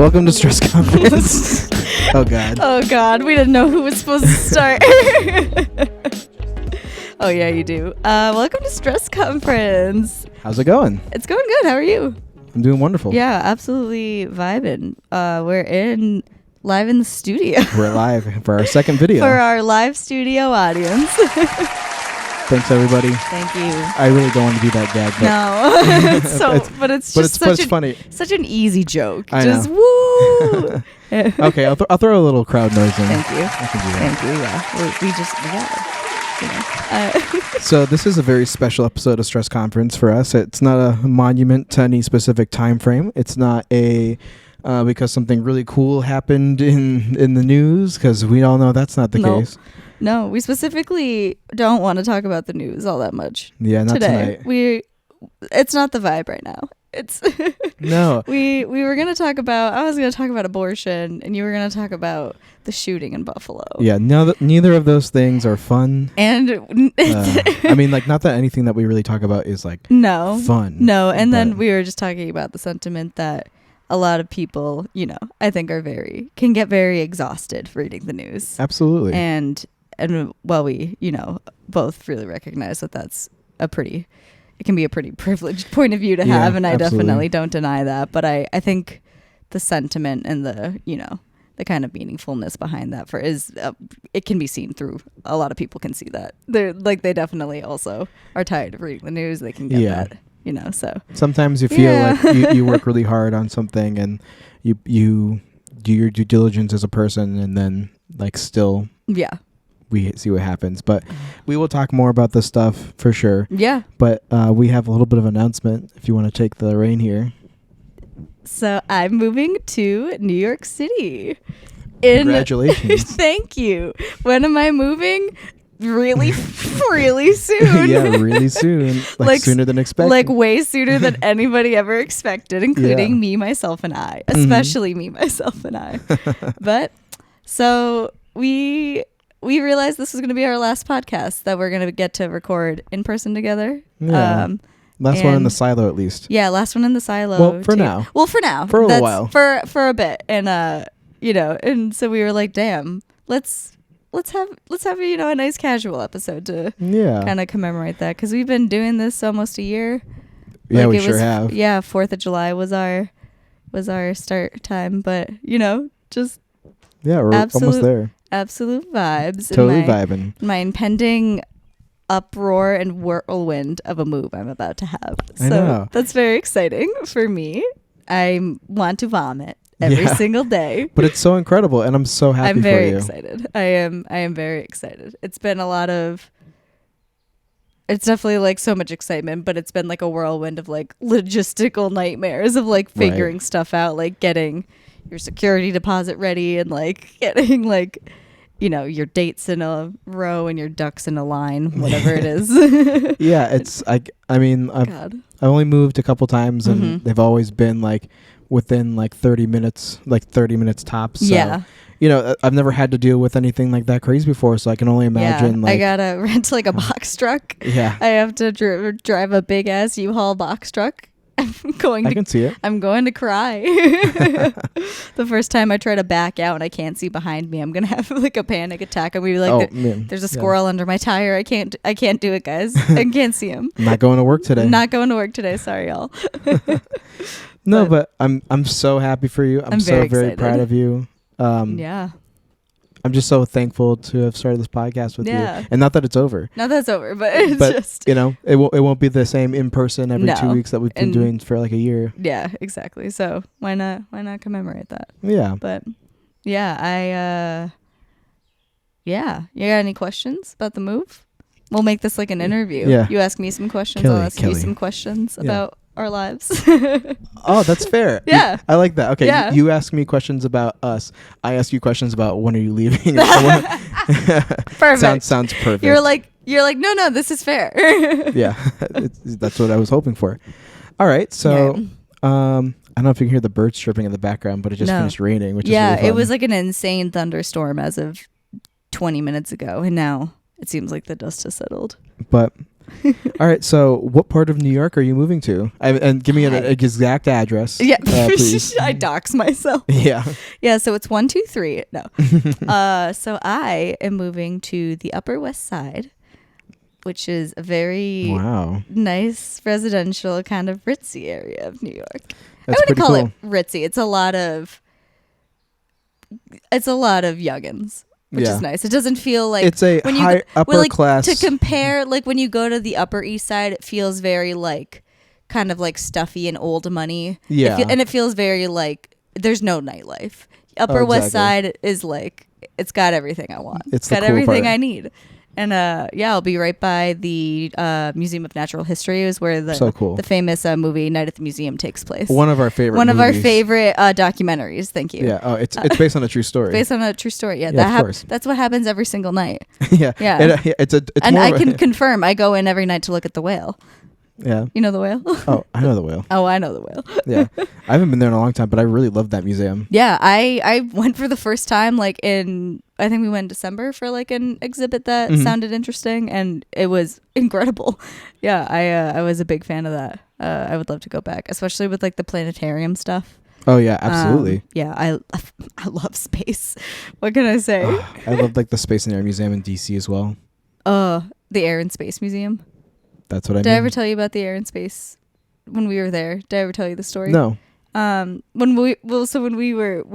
Welcome to Stress Conference. Oh, God. Oh, God. We didn't know who was supposed to start. Oh, yeah, you do. Welcome to Stress Conference. How's it going? It's going good. How are you? I'm doing wonderful. Yeah, absolutely vibing. We're live in the studio. We're live for our second video. For our live studio audience. Thanks, everybody. Thank you. I really don't want to do that gag. But No. it's just funny. Such an easy joke. I just know. woo. Okay, I'll throw a little crowd noise in. Thank you. I can do that. Thank you. Yeah. We got it. So this is a very special episode of Stress Conference for us. It's not a monument to any specific time frame. It's not a because something really cool happened in the news, because we all know that's not the case. No, we specifically don't want to talk about the news all that much. Yeah, not today. tonight. It's not the vibe right now. It's No. We were gonna talk about. I was gonna talk about abortion, and you were gonna talk about the shooting in Buffalo. Yeah, neither of those things are fun. And I mean, like, not that anything that we really talk about is like fun. No, and then we were just talking about the sentiment that a lot of people, I think can get very exhausted reading the news. Absolutely. And while we, both really recognize that it can be a pretty privileged point of view to have, and I definitely don't deny that. But I think the sentiment and the kind of meaningfulness behind that it can be seen through. A lot of people can see that. They definitely also are tired of reading the news. They can get that, so. Sometimes you feel like you work really hard on something, and you do your due diligence as a person, and then still. Yeah. We see what happens, but we will talk more about this stuff for sure. Yeah. But we have a little bit of announcement if you want to take the reign here. So I'm moving to New York City. Congratulations. Thank you. When am I moving? Really, really soon. Yeah, really soon. Like sooner than expected. Like way sooner than anybody ever expected, including me, myself, and I. Especially me, myself, and I. But so we realized this was going to be our last podcast that we're going to get to record in person together. Yeah. Last one in the silo, at least. Yeah, last one in the silo. Well, for now. For a little while. For a bit. And and so we were like, damn, let's have a nice casual episode to kind of commemorate that, because we've been doing this almost a year. Yeah, we sure have. Yeah, 4th of July was our start time, but just we're almost there. Absolute vibes. Totally vibing. My impending uproar and whirlwind of a move I'm about to have. So that's very exciting for me. I want to vomit every single day. But it's so incredible, and I'm so happy for you. I'm very excited. I am very excited. It's been it's definitely so much excitement, but it's been a whirlwind of logistical nightmares of figuring stuff out, getting your security deposit ready, and getting your dates in a row and your ducks in a line, whatever it is. Yeah, it's I've only moved a couple times, and they've always been within 30 minutes, 30 minutes tops. So, I've never had to deal with anything like that crazy before, so I can only imagine. I gotta rent a box truck. Yeah, I have to drive a big ass U-Haul box truck. I can see it. I'm going to cry. The first time I try to back out and I can't see behind me, I'm gonna have a panic attack. I'm gonna be there's a squirrel under my tire. I can't do it, guys. I can't see him. Not going to work today. Not going to work today. Sorry, y'all. No, but I'm so happy for you. I'm so very proud of you. I'm just so thankful to have started this podcast with you. And not that it's over. Not that it's over, but just... it won't be the same in person every 2 weeks that we've been doing for a year. Yeah, exactly. So why not commemorate that? Yeah. But yeah, you got any questions about the move? We'll make this an interview. Yeah. You ask me some questions, I'll ask you some questions about our lives. Oh, that's fair. Yeah. I like that. Okay. Yeah. You ask me questions about us. I ask you questions about when are you leaving? Perfect. Sounds perfect. You're like, no, this is fair. Yeah. That's what I was hoping for. All right. So, I don't know if you can hear the birds chirping in the background, but it just finished raining, which is really fun. It was an insane thunderstorm as of 20 minutes ago, and now it seems like the dust has settled. But All right. So, what part of New York are you moving to? And give me an exact address. Yeah, please. I dox myself. Yeah. Yeah. So it's 123. No. So I am moving to the Upper West Side, which is a very nice residential kind of ritzy area of New York. That's I wouldn't call it ritzy. It's a lot of youngins. Which is nice. It doesn't feel like it's a high upper class. To compare, like when you go to the Upper East Side, it feels very like kind of like stuffy and old money. Yeah, and it feels very like there's no nightlife. Upper West Side is like it's got everything I want. It's got cool everything part. I need. And I'll be right by the Museum of Natural History, is where the famous movie Night at the Museum takes place. One of our favorite documentaries. Thank you. Yeah. Oh, it's based on a true story. Based on a true story. Yeah. Of course. That's what happens every single night. Yeah. It's and I can confirm. I go in every night to look at the whale. Yeah. You know the whale? Oh, I know the whale. Oh, I know the whale. Yeah. I haven't been there in a long time, but I really love that museum. Yeah. I went for the first time I think we went in December for like an exhibit that sounded interesting, and it was incredible. Yeah. I was a big fan of that. I would love to go back, especially with like the planetarium stuff. Oh yeah, absolutely. Yeah. I love space. What can I say? I love like the Space and Air Museum in DC as well. The Air and Space Museum. That's what I mean. Did I ever tell you about the Air and Space when we were there? Did I ever tell you the story? No. When we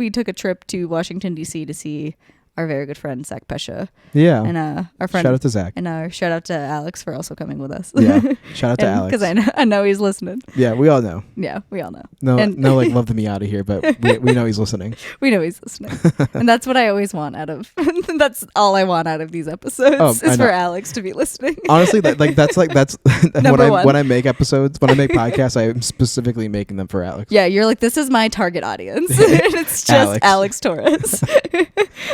took a trip to Washington D.C. to see our very good friend Zach Pesha. Yeah. And our friend, shout out to Zach. And shout out to Alex for also coming with us. Yeah. Shout out to Alex. Because I know he's listening. Yeah, we all know. Yeah, we all know. No, like love the Miata here, but we know he's listening. We know he's listening. And that's what I always want out of that's all I want out of these episodes is for Alex to be listening. Honestly, that's one. when I make episodes, when I make podcasts, I'm specifically making them for Alex. Yeah, you're like, this is my target audience. And it's just Alex Torres.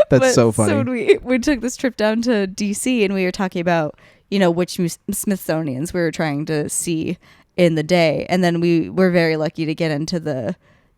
That's so funny. So we took this trip down to DC, and we were talking about, which Smithsonians we were trying to see in the day. And then we were very lucky to get into the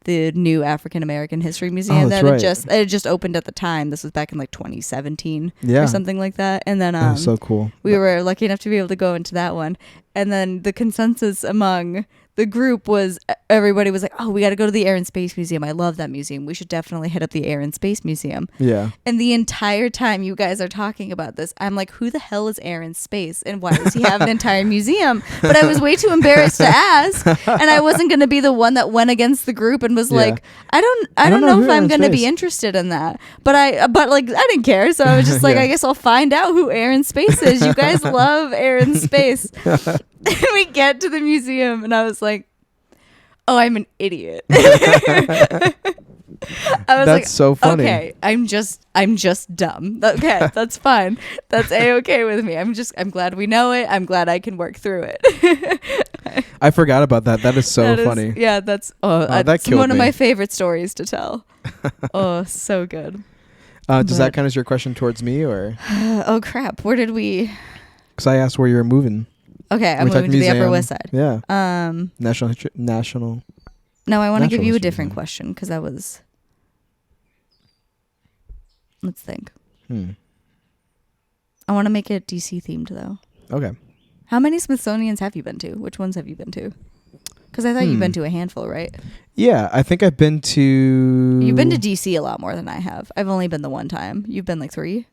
new African American History Museum that had just opened at the time. This was back in like 2017 or something like that. And then so cool. We were lucky enough to be able to go into that one. And then the consensus among the group was everybody was like, oh, we got to go to the Air and Space Museum. I love that museum. We should definitely hit up the Air and Space Museum. Yeah. And the entire time you guys are talking about this, I'm like, who the hell is Air and Space? And why does he have an entire museum? But I was way too embarrassed to ask. And I wasn't going to be the one that went against the group and was like, I don't know if I'm going to be interested in that. But I didn't care. So I was just like, I guess I'll find out who Air and Space is. You guys love Air and Space. And we get to the museum, and I was like, oh, I'm an idiot. I was That's so funny. Okay, I'm just dumb. Okay, that's fine. That's A-okay with me. I'm glad we know it. I'm glad I can work through it. I forgot about that. That is so funny. That's that killed one me. of my favorite stories to tell. Oh, so good. Does that count as your question towards me, or? Oh crap! Where did we? Because I asked where you were moving. Okay, I'm moving to the Upper West Side. Yeah. National. No, I want to give you a different question because that was. Let's think. I want to make it DC themed though. Okay. How many Smithsonians have you been to? Which ones have you been to? Because I thought you've been to a handful, right? Yeah, I think I've been to. You've been to DC a lot more than I have. I've only been the one time. You've been like 3.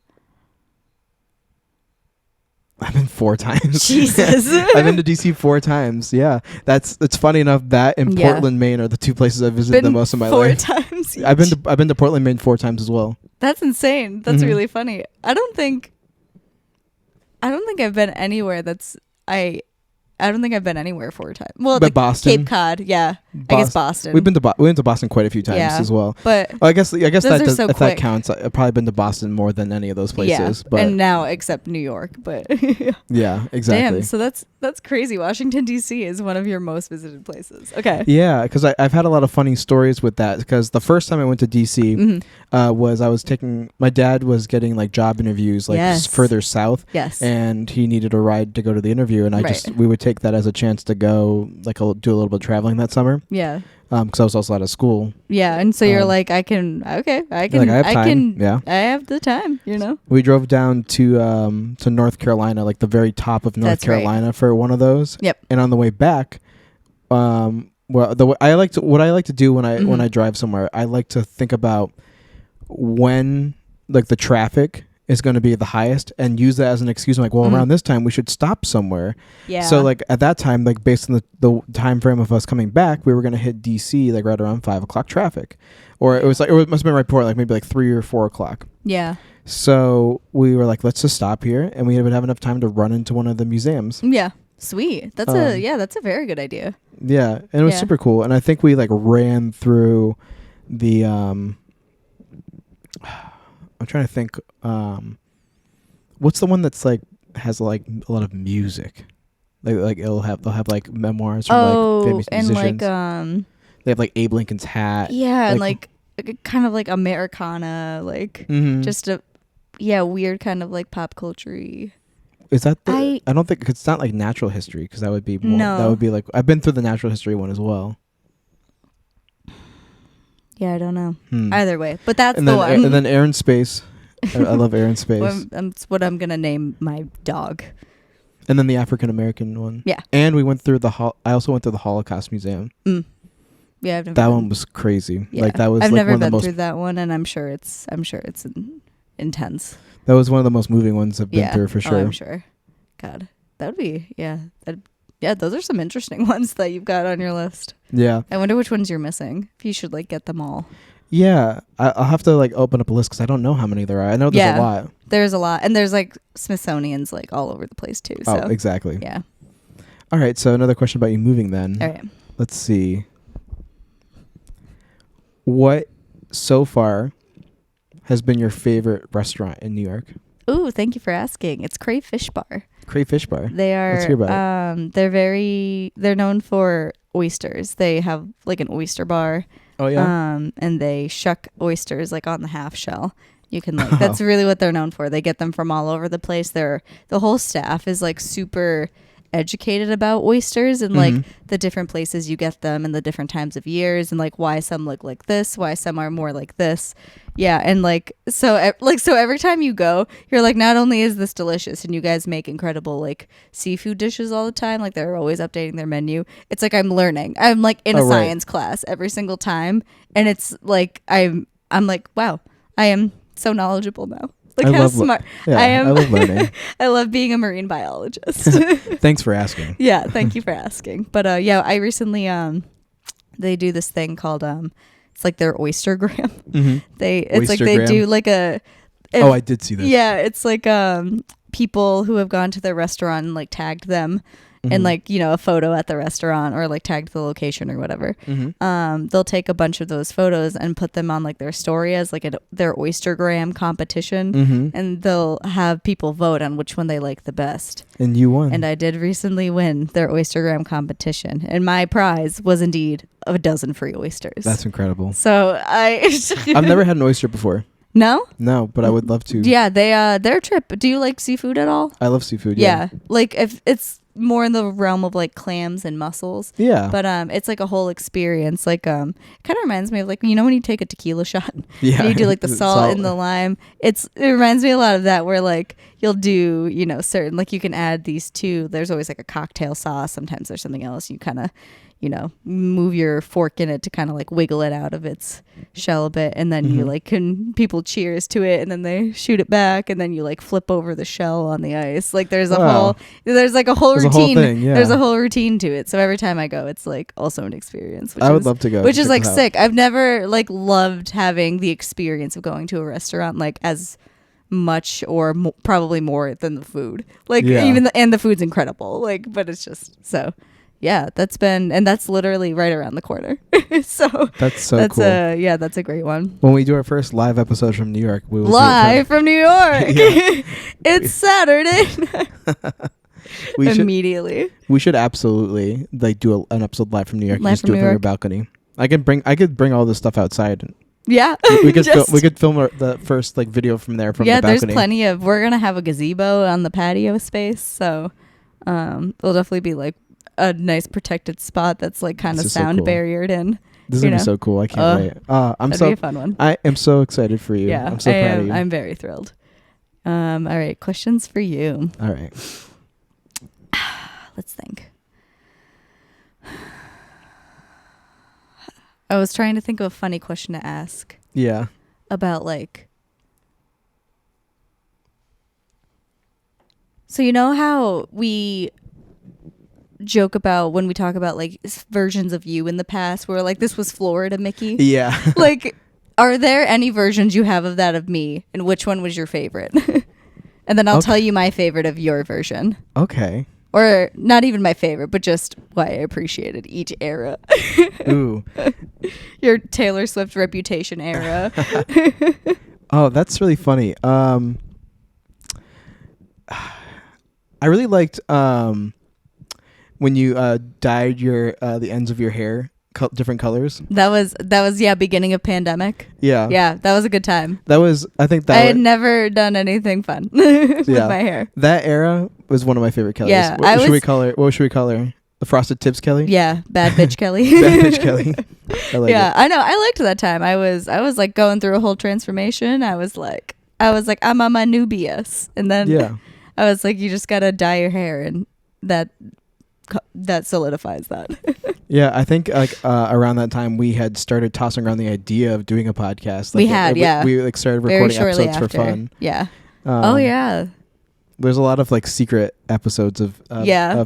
I've been 4 times. Jesus. I've been to DC 4 times. Yeah. It's funny enough that and Portland, Maine are the 2 places I've visited the most in my life. 4 times each. I've been to Portland, Maine 4 times as well. That's insane. That's really funny. I don't think I've been anywhere I don't think I've been anywhere 4 times. Well, but Boston, Cape Cod, yeah. I guess Boston. We went to Boston quite a few times as well. But I guess if that counts, I've probably been to Boston more than any of those places. Yeah, but and now except New York, but yeah, exactly. Damn, so that's crazy. Washington D.C. is one of your most visited places. Okay. Yeah, because I've had a lot of funny stories with that. Because the first time I went to D.C. Was my dad was getting like job interviews further south. Yes. And he needed a ride to go to the interview, and we would take that as a chance to go do a little bit of traveling that summer. Yeah. Because I was also out of school. Yeah, and so you're like, I can. I have the time. We drove down to North Carolina, like the very top of North Carolina, for one of those. Yep. And on the way back, what I like to do when I drive somewhere, I like to think about when like the traffic is going to be the highest and use that as an excuse. I'm like, well, around this time we should stop somewhere. Yeah. So like at that time, like based on the time frame of us coming back, we were going to hit DC like right around 5 o'clock traffic, or it must have been right before, like maybe like 3 or 4 o'clock. Yeah. So we were like, let's just stop here, and we would have enough time to run into one of the museums. Yeah. Sweet. That's a very good idea. Yeah, and it was super cool. And I think we like ran through the I'm trying to think. What's the one that's like has like a lot of music? Like they'll have like memoirs from like famous musicians. And like they have like Abe Lincoln's hat. Yeah, and like kind of like Americana, like just a weird kind of like pop culture-y. Is that I don't think it's not like natural history, because that would be more. No. That would be like I've been through the natural history one as well. Yeah, I don't know. Either way, but that's the one. And then Air and Space. I love Air and Space. That's what I'm gonna name my dog. And then the African American one. Yeah. And we went through I also went through the Holocaust Museum. Yeah, that one was crazy. Yeah. Like that was. I've like never been through that one, and I'm sure it's intense. That was one of the most moving ones I've been through for sure. Oh, I'm sure. God, that would be those are some interesting ones that you've got on your list. Yeah. I wonder which ones you're missing. If you should like get them all. Yeah, I'll have to like open up a list because I don't know how many there are. I know there's a lot. There's a lot, and there's like Smithsonian's like all over the place too. So. Oh, exactly. Yeah. All right, so another question about you moving then. All right. Let's see. What so far has been your favorite restaurant in New York? Ooh, thank you for asking. It's Crayfish Bar. Crayfish Bar. They are. Let's hear about it. They're known for oysters. They have like an oyster bar. Oh yeah. And they shuck oysters like on the half shell. You can like that's really what they're known for. They get them from all over the place. The whole staff is like super educated about oysters and like the different places you get them and the different times of years and like why some look like this, why some are more like this. Yeah, and so every time you go, you're like, not only is this delicious and you guys make incredible like seafood dishes all the time, like they're always updating their menu. It's like I'm learning. I'm like in a science class every single time, and it's like I'm like, wow, I am so knowledgeable now. Like how smart I am. I love learning. I love being a marine biologist. Thanks for asking. Yeah, thank you for asking. But I recently they do this thing called it's like their Oystergram. They do like a I did see this. Yeah, it's like people who have gone to their restaurant and like tagged them and like, you know, a photo at the restaurant or like tagged the location or whatever. They'll take a bunch of those photos and put them on like their story as like their Oystergram competition, and they'll have people vote on which one they like the best. And you won. And I did recently win their Oystergram competition, and my prize was indeed a dozen free oysters. That's incredible. So I've never had an oyster before. No, but I would love to. Yeah, their trip. Do you like seafood at all? I love seafood. Yeah, like if it's more in the realm of like clams and mussels. Yeah. But it's like a whole experience. Like kind of reminds me of like, you know, when you take a tequila shot. Yeah. And you do like the salt and the lime. It reminds me a lot of that, where like you'll do, you know, certain, like you can add these two. There's always like a cocktail sauce. Sometimes there's something else. You kind of, you know, move your fork in it to kind of like wiggle it out of its shell a bit, and then you like people cheers to it, and then they shoot it back, and then you like flip over the shell on the ice. Like there's a whole routine. There's a whole routine to it. So every time I go, it's like also an experience. I would love to go. Which is like sick. I've never like loved having the experience of going to a restaurant like as much or probably more than the food. Like even and the food's incredible. Like, but it's just so. Yeah, that's literally right around the corner. So that's cool. That's a great one. When we do our first live episode from New York, we will live from New York. It's Saturday. Immediately. We should absolutely like do an episode live from New York. Just do it from your balcony. I could bring all this stuff outside. Yeah, we could film the first like video from there from the balcony. Yeah, there's plenty of. We're gonna have a gazebo on the patio space, so there'll definitely be like a nice protected spot that's like kind of sound barriered in. This is gonna be so cool. I can't wait. That'd be a fun one. I am so excited for you. Yeah, I'm so proud of you. I'm very thrilled. All right, questions for you. All right. Let's think. I was trying to think of a funny question to ask. Yeah. About like. So you know how we joke about when we talk about like versions of you in the past where like this was Florida Mickey? Yeah. Like, are there any versions you have of that of me, and which one was your favorite? And then I'll tell you my favorite of your version. Okay. Or not even my favorite, but just why I appreciated each era. Ooh. Your Taylor Swift Reputation era. Oh, that's really funny. I really liked when you dyed your the ends of your hair different colors. That was beginning of pandemic. Yeah, that was a good time. I had never done anything fun with my hair. That era was one of my favorite colors. Yeah, what should we call her? The Frosted Tips Kelly? Yeah, bad bitch Kelly. Bad bitch Kelly. I know. I liked that time. I was like going through a whole transformation. I was like I'm on my new BS, and then I was like, you just gotta dye your hair, and that solidifies that. Yeah, I think like around that time we had started tossing around the idea of doing a podcast. Like, we like started recording episodes for fun. Yeah. Yeah. There's a lot of like secret episodes of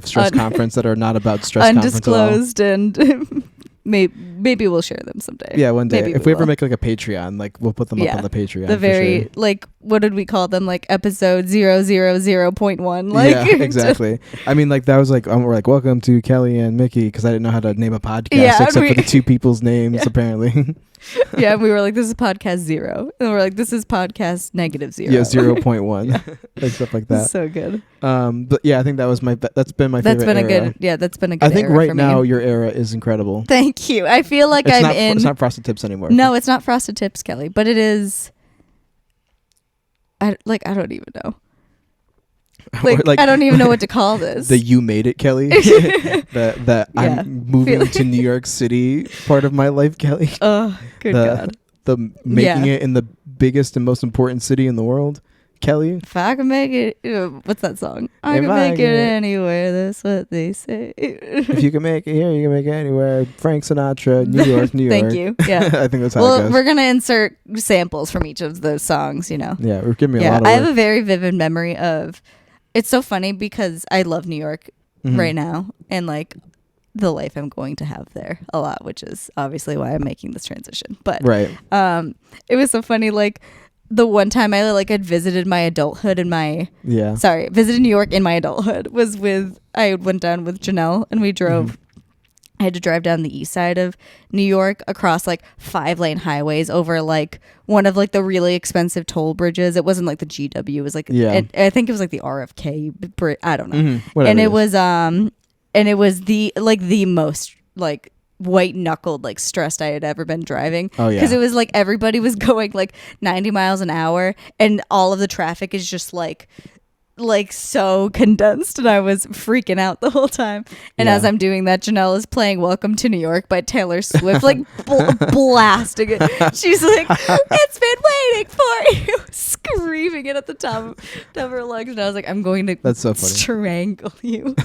Stress Conference that are not about Stress undisclosed Conference at all. And maybe we'll share them someday. Yeah, one day. If we ever make like a Patreon, like we'll put them up on the Patreon. The very like, what did we call them? Like episode 000.1. Like, yeah, exactly. I mean, like that was like we're like, welcome to Kelly and Mickey, because I didn't know how to name a podcast except for the two people's names apparently. Yeah, and we were like, this is podcast 0, and we're like, this is podcast -0. Yeah, 0.1. Like stuff like that. So good. But yeah, I think that was that's been my favorite. That's been a good. Yeah, that's been a good. I think right now your era is incredible. Thank you. I feel like It's not Frosted Tips anymore. No, it's not Frosted Tips, Kelly, but it is. I don't even know. Like I don't even know what to call this. The You Made It Kelly. that I'm moving to New York City part of my life, Kelly. Oh, good God. The making it in the biggest and most important city in the world, Kelly. If I can make it, what's that song? I can make it anywhere. That's what they say. If you can make it here, you can make it anywhere. Frank Sinatra, New York, New York. Thank you. Yeah, I think that's how it goes. We're gonna insert samples from each of those songs. Yeah, we're giving me a lot of work. I have a very vivid memory of. It's so funny because I love New York right now, and like the life I'm going to have there a lot, which is obviously why I'm making this transition. But it was so funny. Like the one time I like had visited my adulthood in my visited New York in my adulthood was I went down with Janelle, and we drove. I had to drive down the east side of New York across like 5-lane highways over like one of like the really expensive toll bridges. It wasn't like the GW. It was like I think it was like the RFK bridge. I don't know. And it was the most like white knuckled like stressed I had ever been driving. Oh yeah. Because it was like everybody was going like 90 miles an hour, and all of the traffic is just like so condensed, and I was freaking out the whole time. And as I'm doing that, Janelle is playing Welcome to New York by Taylor Swift, like blasting it. She's like, it's been waiting for you, screaming it at the top of her lungs. And I was like, I'm going to That's so funny. strangle you.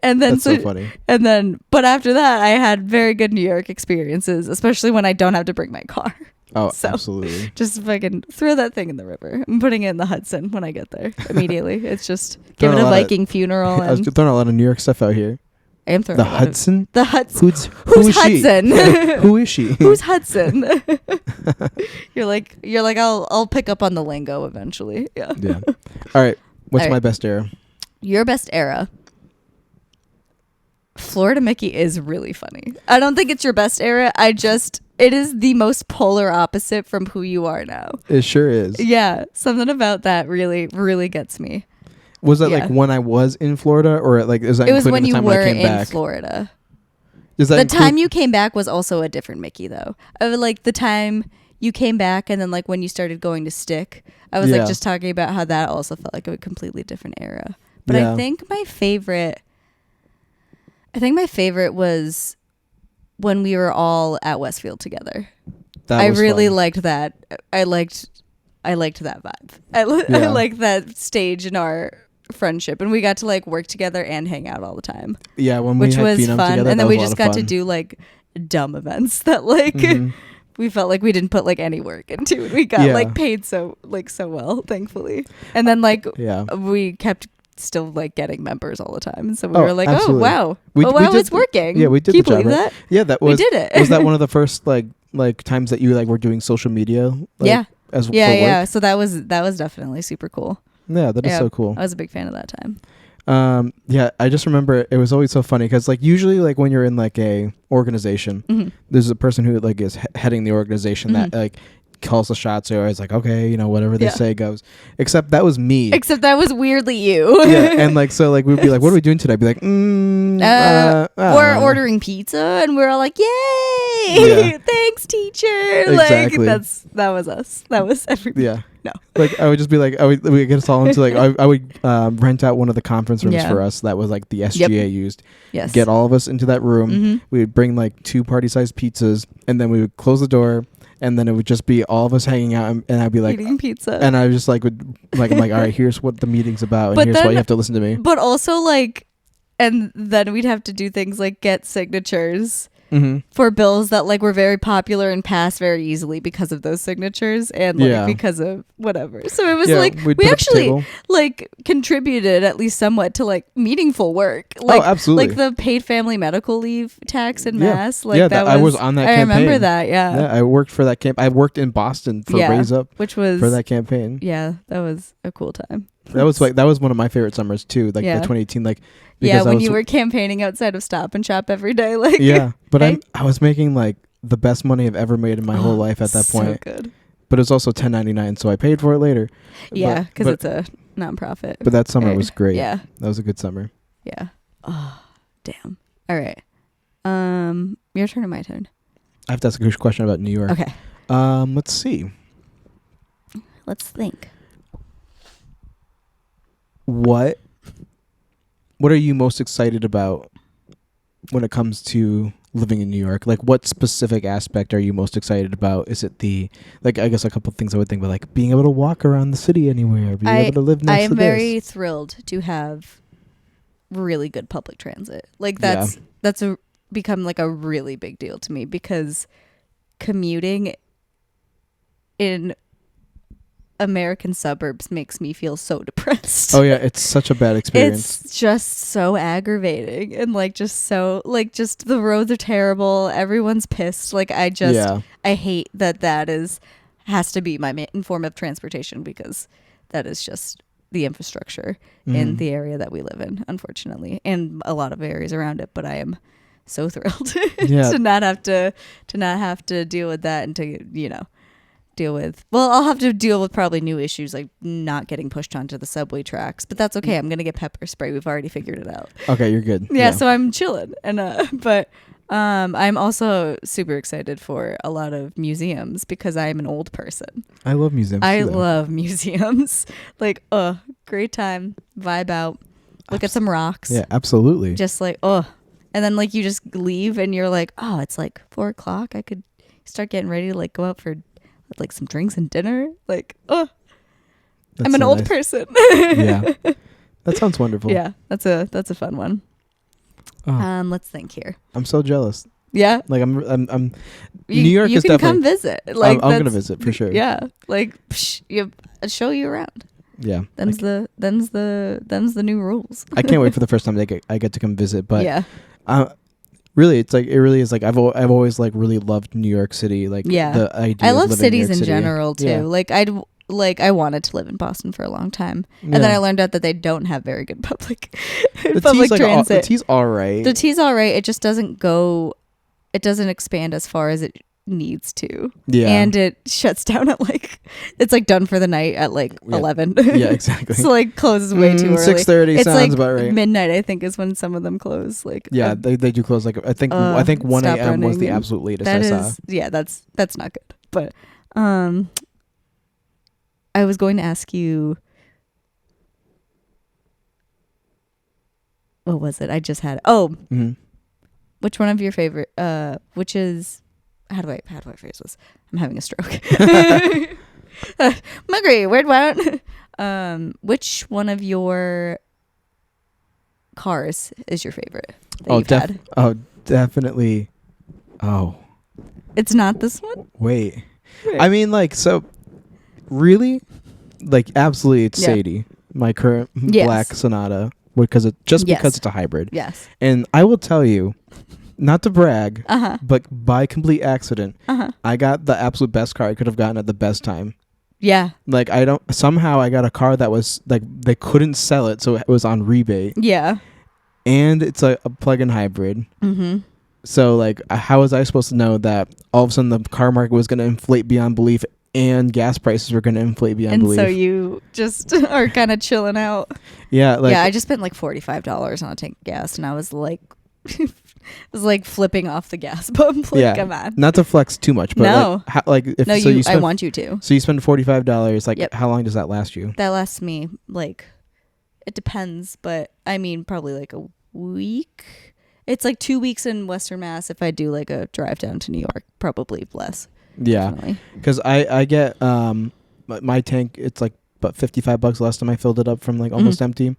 and then That's so funny. And then, but after that, I had very good New York experiences, especially when I don't have to bring my car. Oh, so absolutely. Just fucking throw that thing in the river. I'm putting it in the Hudson when I get there immediately. It's just give it a Viking funeral. I was throwing a lot of New York stuff out here. I am throwing the Hudson. The Hudson. Who's Hudson? Who is she? Who's Hudson? You're like I'll pick up on the lingo eventually. Yeah. Yeah. All right. What's my best era? Your best era. Florida Mickey is really funny. I don't think it's your best era. It is the most polar opposite from who you are now. It sure is. Yeah. Something about that really, really gets me. Was that like when I was in Florida, or like is that it was when you were in back? Florida? The time you came back was also a different Mickey though. Like the time you came back, and then like when you started going to Stick, I was like just talking about how that also felt like a completely different era. But I think my favorite I think my favorite was when we were all at Westfield together. I really liked that. I liked that vibe. I liked that stage in our friendship, and we got to like work together and hang out all the time. Yeah, which was fun. Together, and then we just got to do like dumb events that like we felt like we didn't put like any work into, and we got like paid so well, thankfully. And then like we kept still like getting members all the time, so we were like, absolutely. Oh wow, it's working. Yeah, we did. Can you believe that? Yeah, that was. We did it. Was that one of the first like times that you like were doing social media? Like, yeah. So that was definitely super cool. Yeah, that is so cool. I was a big fan of that time. Yeah, I just remember it was always so funny because like usually like when you're in like a organization, there's a person who like is heading the organization that like calls the shots. They're always like, okay, you know, whatever they say goes. Except that was me. Except that was weirdly you. Yeah, and like so like we'd be like, what are we doing today? I'd be like, we're ordering pizza, and we're all like, yay, thanks, teacher. Exactly. Like that was us. That was everybody. Yeah. No. Like I would just be like, we get us all into like I would rent out one of the conference rooms for us that was like the SGA used. Yes. Get all of us into that room. We would bring like 2 party-sized pizzas, and then we would close the door, and then it would just be all of us hanging out, and I'd be like eating pizza. And I just like I'm like, all right, here's what the meeting's about, and here's why you have to listen to me. But also like, and then we'd have to do things like get signatures for bills that like were very popular and passed very easily because of those signatures and like because of whatever. So it was like we actually like contributed at least somewhat to like meaningful work. Like, absolutely. Like the paid family medical leave tax in Mass. Like I was on that campaign. I remember that. Yeah, I worked for that camp. I worked in Boston for Raise Up, which was for that campaign. Yeah, that was a cool time. That was one of my favorite summers too. Like the 2018, like. Yeah, when you were campaigning outside of Stop and Shop every day, like but I was making like the best money I've ever made in my whole life at that point. So good. But it was also 1099, so I paid for it later. Yeah, because it's a nonprofit. But that summer was great. Yeah, that was a good summer. Yeah. Oh, damn. All right. Your turn or my turn? I have to ask a question about New York. Okay. Let's see. Let's think. What are you most excited about when it comes to living in New York? Like, what specific aspect are you most excited about? Is it I guess a couple of things I would think about, like being able to walk around the city anywhere, being able to live next to this. I am very thrilled to have really good public transit. Like that's become like a really big deal to me, because commuting in American suburbs makes me feel so depressed. Oh yeah, it's such a bad experience. It's just so aggravating, and like just the roads are terrible. Everyone's pissed. Like I hate that has to be my main form of transportation, because that is just the infrastructure in the area that we live in, unfortunately, and a lot of areas around it. But I am so thrilled to not have to deal with that, and to I'll have to deal with probably new issues like not getting pushed onto the subway tracks, but that's okay. I'm gonna get pepper spray. We've already figured it out. Okay, you're good. Yeah. So I'm chilling, and but I'm also super excited for a lot of museums, because I am an old person. I love museums. I love museums. Like, great time, vibe out, look at some rocks. Yeah, absolutely. Just like and then like you just leave and you're like, oh, it's like 4:00. I could start getting ready to like go out for like some drinks and dinner. Like, I'm an old person. Yeah, that sounds wonderful. Yeah, that's a fun one. Let's think here. I'm so jealous. Yeah, like I'm New York is definitely. You can come visit. Like I'm gonna visit for sure. Yeah, like I'll show you around. Yeah, them's the new rules. I can't wait for the first time I get to come visit. But yeah. Really, it really is like I've always like really loved New York City. Like the idea. I love cities in City. general too. Yeah. I wanted to live in Boston for a long time, and then I learned out that they don't have very good public transit. The T's all right. The T's all right. It just doesn't go. It doesn't expand as far as it needs to. Yeah. And it shuts down at it's like done for the night at 11. Yeah, exactly. So closes way too early. 6:30 sounds about right. Midnight, I think, is when some of them close. They do close I think 1 a.m. was the absolute latest I saw. Yeah, that's not good. But I was going to ask you, what was it? I just had. Oh, which one of your favorite? Which is how do I phrase this? I'm having a stroke. Muggery, word one. Which one of your cars is your favorite that you've had? Oh, definitely. Oh, it's not this one. Wait, I mean, like, so really, like, absolutely, it's Sadie, my current black Sonata, because because it's a hybrid. Yes, and I will tell you, not to brag, but by complete accident, I got the absolute best car I could have gotten at the best time. Yeah. Like, somehow I got a car that was, like, they couldn't sell it, so it was on rebate. Yeah. And it's a plug-in hybrid. Mm-hmm. So, like, how was I supposed to know that all of a sudden the car market was going to inflate beyond belief and gas prices were going to inflate beyond belief? And so you just are kind of chilling out. Yeah. Like, I just spent like $45 on a tank of gas, and I was like... flipping off the gas pump. Come on. Not to flex too much, but no. I want you to. So you spend $45. Like, how long does that last you? That lasts me like, it depends, but I mean probably like a week. It's like 2 weeks in Western Mass. If I do like a drive down to New York, probably less. Yeah, because I get my tank. It's like about $55 last time I filled it up from like almost empty,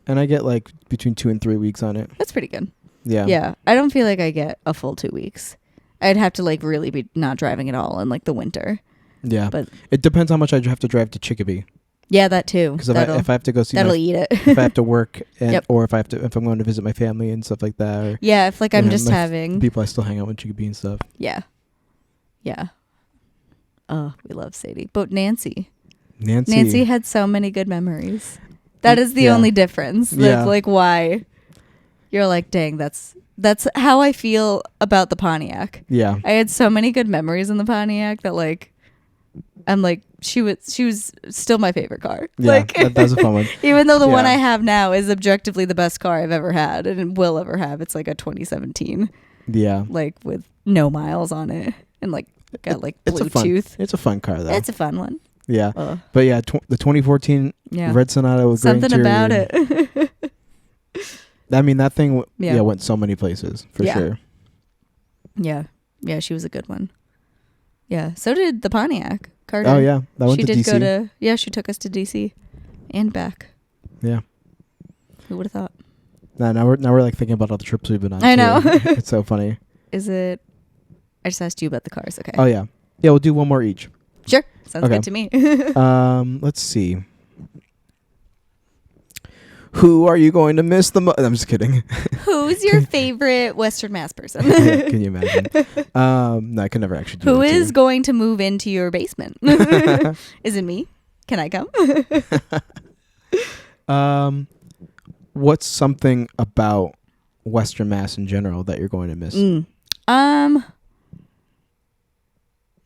and I get like between 2 and 3 weeks on it. That's pretty good. Yeah. Yeah. I don't feel like I get a full 2 weeks. I'd have to like really be not driving at all in like the winter. Yeah. But it depends how much I have to drive to Chicopee. Yeah, that too. Because if I have to go see that'll eat it. If I have to work or if I'm going to visit my family and stuff like that. Or, if like I'm just having people I still hang out with Chicopee and stuff. Yeah. Yeah. Oh, we love Sadie. But Nancy had so many good memories. That is the only difference. That's like why you're like, dang, that's how I feel about the Pontiac. Yeah. I had so many good memories in the Pontiac that like, I'm like, she was still my favorite car. Yeah, like, that was a fun one. Even though the one I have now is objectively the best car I've ever had and will ever have. It's like a 2017. Yeah. Like with no miles on it and like got like Bluetooth. It's a fun car though. It's a fun one. Yeah. But yeah, the 2014 Red Sonata with something gray about it. I mean, that thing went so many places for sure. Yeah. Yeah, she was a good one. Yeah. So did the Pontiac. Carter. Oh yeah. That went to DC. She did go she took us to DC and back. Yeah. Who would have thought? Now we're like thinking about all the trips we've been on. I know. It's so funny. Is it? I just asked you about the cars. Okay. Oh yeah. Yeah, we'll do one more each. Sure. Sounds good to me. Let's see. Who are you going to miss the most? I'm just kidding. Who's your favorite Western Mass person? Can you imagine? No, I can never actually do Who is going to move into your basement? Is it me? Can I come? What's something about Western Mass in general that you're going to miss?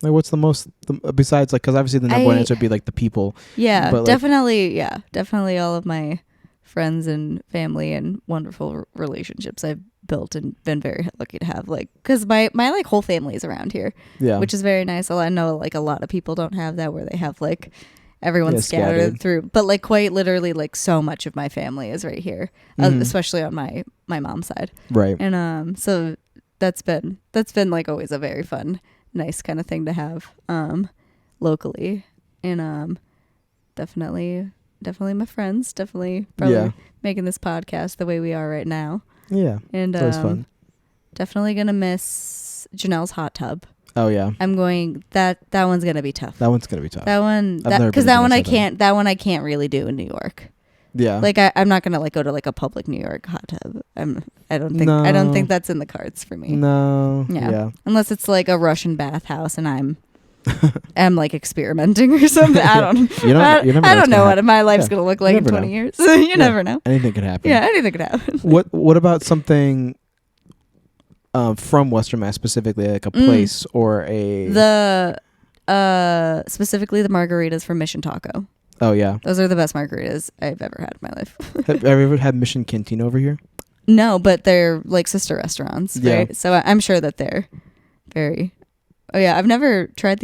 Like, what's the most besides like? Because obviously the number one answer would be like the people. Yeah, but definitely. Yeah, definitely all of my friends and family and wonderful relationships I've built and been very lucky to have, like, because my like whole family is around here, which is very nice. I know like a lot of people don't have that, where they have like everyone's scattered through, but like quite literally like so much of my family is right here, especially on my mom's side, right? And so that's been like always a very fun, nice kind of thing to have locally. And definitely my friends, probably making this podcast the way we are right now. Yeah. And that was fun. Definitely gonna miss Janelle's hot tub. Oh yeah. I'm going that one's gonna be tough. That one's gonna be tough. That one, because that one I can't really do in New York. Yeah. Like I'm not gonna like go to like a public New York hot tub. I don't think that's in the cards for me. No. Yeah. Unless it's like a Russian bathhouse and I'm like experimenting or something. I don't know what my life's gonna look like in 20 years. You never know. Anything could happen. Yeah, anything could happen. What about something from Western Mass specifically, like a place or specifically the margaritas from Mission Taco. Oh yeah, those are the best margaritas I've ever had in my life. Have you ever had Mission Cantina over here? No, but they're like sister restaurants, right? So I'm sure that they're very. Oh yeah, I've never tried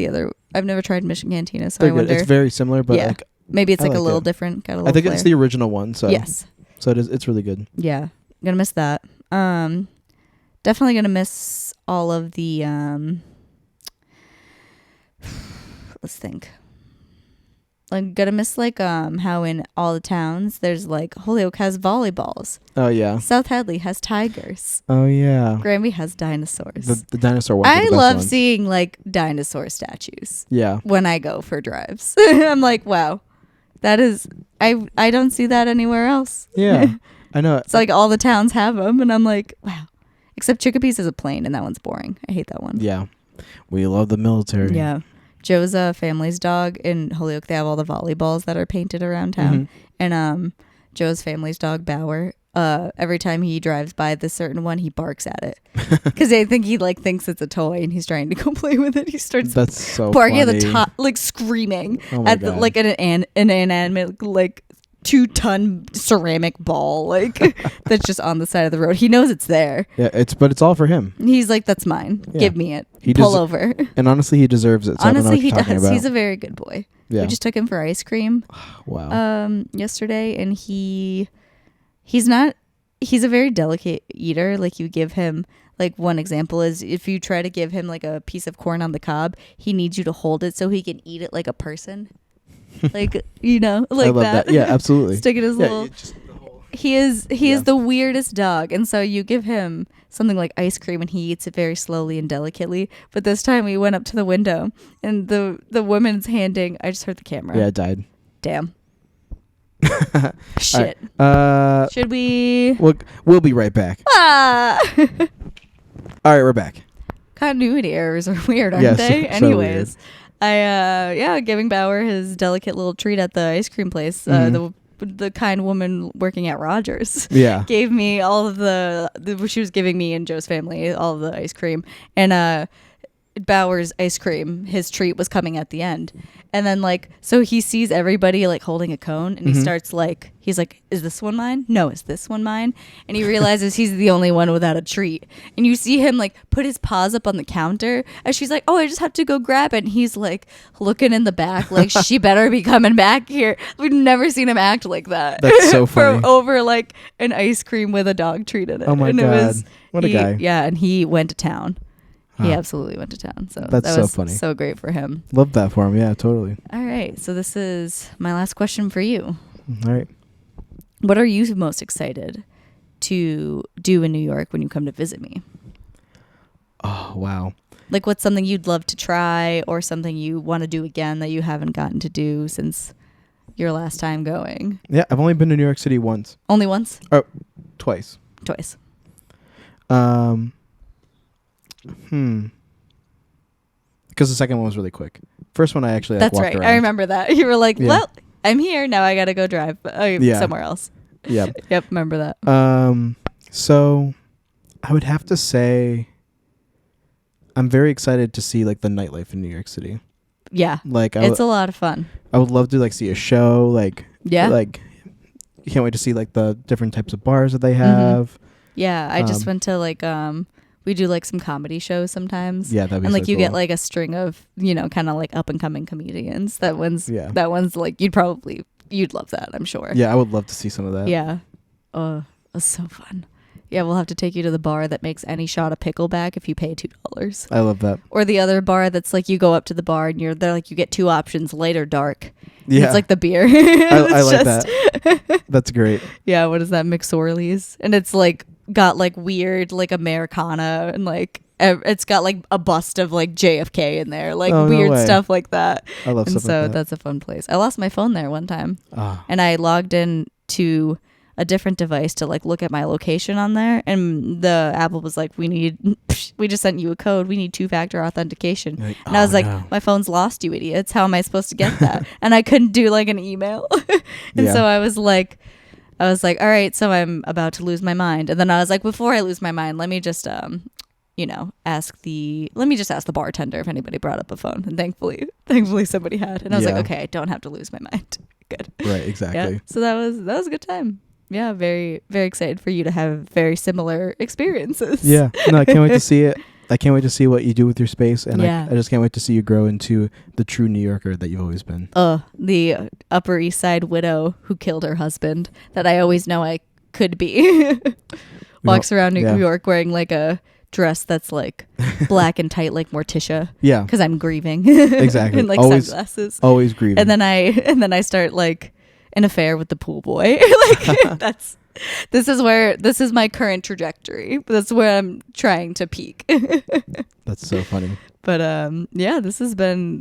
Mission Cantina, so I wonder. It's very similar, but like maybe it's like a little different. Got a little I think flair. it's the original one. So yes. So it's really good. Yeah, gonna miss that. Definitely gonna miss all of the let's think. Like gonna miss like how in all the towns there's like Holyoke has volleyballs. Oh yeah. South Hadley has tigers. Oh yeah. Granby has dinosaurs. The dinosaur ones. I love seeing like dinosaur statues. Yeah. When I go for drives, I'm like, wow, that is I don't see that anywhere else. Yeah, I know. It's like all the towns have them, and I'm like, wow. Except Chickapee's is a plane, and that one's boring. I hate that one. Yeah, we love the military. Yeah. Joe's family's dog in Holyoke, they have all the volleyballs that are painted around town. And Joe's family's dog, Bauer, every time he drives by this certain one, he barks at it. Because I think he like thinks it's a toy and he's trying to go play with it. He starts That's so barking funny. at the top, like screaming at the, like an inanimate, like 2-ton ceramic ball like that's just on the side of the road. He knows it's there. Yeah, but it's all for him. He's like, that's mine. Yeah. Give me it. Pull over. And honestly, he deserves it. So honestly, he does. About. He's a very good boy. Yeah. We just took him for ice cream. Wow. Yesterday, and he's a very delicate eater. Like you give him, like one example is if you try to give him like a piece of corn on the cob, he needs you to hold it so he can eat it like a person. Like, you know, like I love that. Yeah, absolutely. Stick in his little. He is the weirdest dog, and so you give him something like ice cream, and he eats it very slowly and delicately. But this time we went up to the window, and the woman's handing. I just heard the camera. Yeah, it died. Damn. Shit. Right. Should we? We'll be right back. Ah. All right, we're back. Continuity errors are weird, aren't they? So Anyways. Giving Bauer his delicate little treat at the ice cream place. The kind woman working at Rogers gave me all of she was giving me and Joe's family all of the ice cream, and Bauer's ice cream, his treat was coming at the end. And then like, so he sees everybody like holding a cone, and he starts like, he's like, is this one mine? No, is this one mine? And he realizes he's the only one without a treat. And you see him like put his paws up on the counter, and she's like, oh, I just have to go grab it. And he's like looking in the back like, she better be coming back here. We've never seen him act like that. That's so funny. For over like an ice cream with a dog treat in it. Oh my God. What a guy. Yeah, and he went to town. He absolutely went to town. So that was so funny. So great for him. Love that for him. Yeah, totally. All right. So this is my last question for you. All right. What are you most excited to do in New York when you come to visit me? Oh, wow. Like what's something you'd love to try, or something you want to do again that you haven't gotten to do since your last time going? Yeah, I've only been to New York City once. Only once? Oh, twice. Twice. Because the second one was really quick. First one I actually walked right. around. I remember that. You were like, well, I'm here now. I got to go drive somewhere else. Yeah. Yep. Remember that. So I would have to say I'm very excited to see like the nightlife in New York City. Yeah. Like it's a lot of fun. I would love to like see a show. Like, yeah. Like you can't wait to see like the different types of bars that they have. Yeah. I just went to like, we do like some comedy shows sometimes. Yeah, that'd be and like so you cool. get like a string of, you know, kind of like up and coming comedians. That one's like you'd love that, I'm sure. Yeah, I would love to see some of that. Yeah. Oh, that's so fun. Yeah, we'll have to take you to the bar that makes any shot a pickleback if you pay $2. I love that. Or the other bar that's like you go up to the bar and they're like you get two options, light or dark. Yeah. It's like the beer. I like that. That's great. Yeah, what is that? McSorley's. And it's like got like weird like Americana, and like it's got like a bust of like JFK in there, like weird stuff like that. I love stuff like that. That's a fun place. I lost my phone there one time, and I logged in to a different device to like look at my location on there, and the Apple was like, we just sent you a code, we need 2-factor authentication. Like, and I was like, my phone's lost, you idiots, how am I supposed to get that? And I couldn't do like an email. And so I was like, all right, so I'm about to lose my mind. And then I was like, before I lose my mind, let me just ask the bartender if anybody brought up a phone. And thankfully somebody had. And I was like, okay, I don't have to lose my mind. Good. Right, exactly. Yeah. So that was a good time. Yeah, very, very excited for you to have very similar experiences. Yeah. No, I can't wait to see it. I can't wait to see what you do with your space, and I just can't wait to see you grow into the true New Yorker that you've always been. The Upper East Side widow who killed her husband that I always know I could be. Walks around New York wearing like a dress that's like black and tight like Morticia. Yeah. Because I'm grieving. Exactly. And like always, sunglasses. Always grieving. And then I start like an affair with the pool boy. Like this is my current trajectory. That's where I'm trying to peak. That's so funny. But yeah, this has been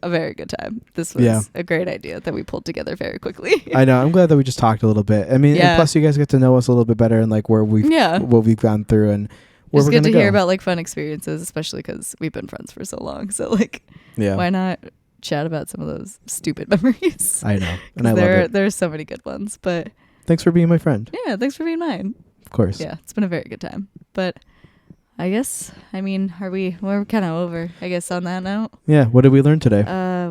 a very good time. This was a great idea that we pulled together very quickly. I know. I'm glad that we just talked a little bit. I mean, and plus you guys get to know us a little bit better and like what we've gone through and where just we're get to go. hear about like fun experiences, especially because we've been friends for so long. So like, why not chat about some of those stupid memories? I know, and I love it. There's so many good ones. But thanks for being my friend. Yeah, thanks for being mine. Of course. Yeah, it's been a very good time. But I guess, I mean, we're kind of over, I guess, on that note. Yeah, what did we learn today?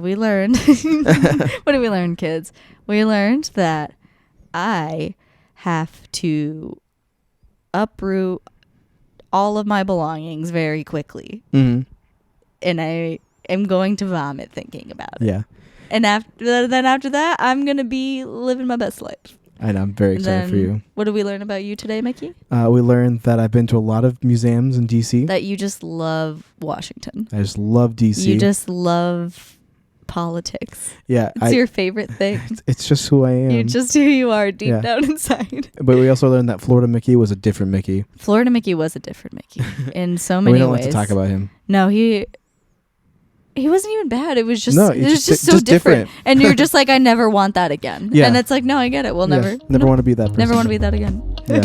We learned, what did we learn, kids? We learned that I have to uproot all of my belongings very quickly. Mm-hmm. And I am going to vomit thinking about it. Yeah. And after that, I'm going to be living my best life. I know. I'm very excited for you. What did we learn about you today, Mickey? We learned that I've been to a lot of museums in D.C. That you just love Washington. I just love D.C. You just love politics. Yeah. It's your favorite thing. It's just who I am. You're just who you are deep down inside. But we also learned that Florida Mickey was a different Mickey. Florida Mickey was a different Mickey in so many ways. We don't like to talk about him. No, he wasn't even bad. It was just just different. And you're just like, I never want that again. Yeah. And it's like, no, I get it. We'll never want to be that person. Never want to be that again. Yeah.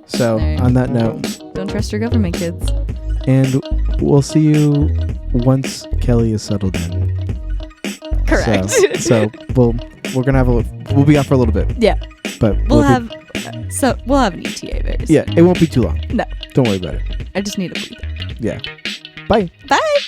So on that note, don't trust your government, kids. And we'll see you once Kelly is settled in. Correct. So we're gonna we'll be out for a little bit. Yeah. But we'll have an ETA very soon. Yeah, it won't be too long. No. Don't worry about it. I just need a breather. Yeah. Bye. Bye.